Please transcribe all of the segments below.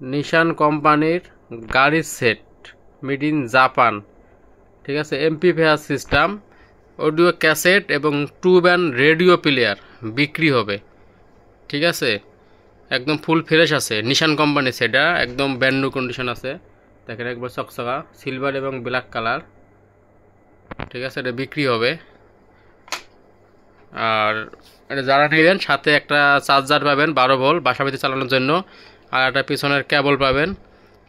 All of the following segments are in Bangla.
নিশান কোম্পানির গাড়ির সেট, মেড ইন জাপান। ঠিক আছে, এমপিফায়ার সিস্টেম, অডিও ক্যাসেট এবং টুব অ্যান্ড রেডিও প্লেয়ার বিক্রি হবে। ঠিক আছে, একদম ফুল ফ্রেশ আছে নিশান কোম্পানি, সেটা একদম ব্র্যান্ড নিউ কন্ডিশন আছে। দেখেন একবার চকচকা সিলভার এবং ব্ল্যাক কালার। ঠিক আছে, এটা বিক্রি হবে। আর এটা যারা নেবেন সাথে একটা চার্জার পাবেন 12 ভোল্ট বাসাবাড়িতে চালানোর জন্য, আর একটা পিছনের কেবল পাবেন।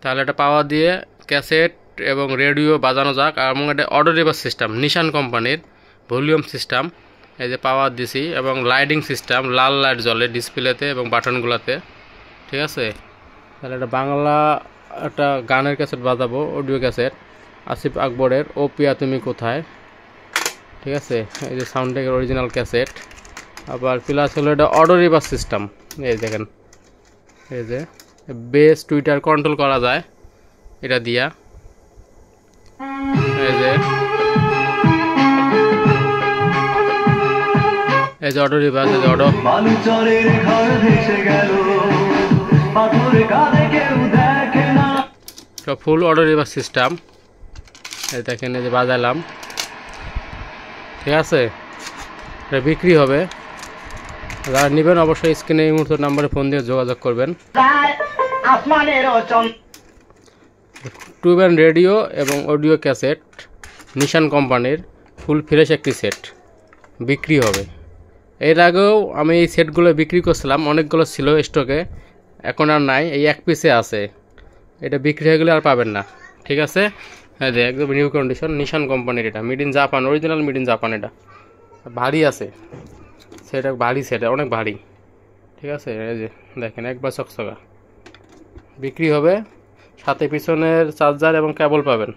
তাহলে এটা পাওয়ার দিয়ে ক্যাসেট এবং রেডিও বাজানো যাক। এবং এটা অটো রিভার্স সিস্টেম নিশান কোম্পানির, ভলিউম সিস্টেম। এই যে পাওয়ার দিছি এবং লাইটিং সিস্টেম, লাল লাইট জ্বলে ডিসপ্লেতে এবং বাটনগুলোতে। ঠিক আছে, তাহলে এটা বাংলা একটা গানের ক্যাসেট বাজাবো, অডিও ক্যাসেট আসিফ আকবরের ও পিয়া তুমি কোথায়। ঠিক আছে, এই যে সাউন্ডটেকের অরিজিনাল ক্যাসেট। আবার প্লাস হলো এটা অটো রিভার্স সিস্টেম। এই দেখেন, এই যে বেস টুইটার কন্ট্রোল করা যায় এটা দিয়া। এই যে অটো রিভার্স, এই যে auto full auto reverse system. এই দেখেন, এই যে বাজালাম। ঠিক আছে, এটা বিক্রি হবে। যারা নেবেন অবশ্যই স্ক্রিনে এই মুহূর্তে নাম্বারে ফোন দিয়ে যোগাযোগ করবেন। টুব অ্যান্ড রেডিও এবং অডিও ক্যাসেট নিশান কোম্পানির ফুল ফ্রেশ একটি সেট বিক্রি হবে। এর আগেও আমি এই সেটগুলো বিক্রি করছিলাম, অনেকগুলো ছিল স্টকে, এখন আর নাই, এই এক পিসে আছে। এটা বিক্রি হয়ে গেলে আর পাবেন না। ঠিক আছে, হ্যাঁ যে একদম নিউ কন্ডিশন নিশান কোম্পানির, এটা made in Japan, original made in Japan. এটা ভারী আছে, সেটা ভারী, সেটা অনেক ভারী। ঠিক আছে, এই যে দেখেন একবার চকচকা বিক্রি হবে, সাথে পিছনের চার্জার এবং কেবল পাবেন।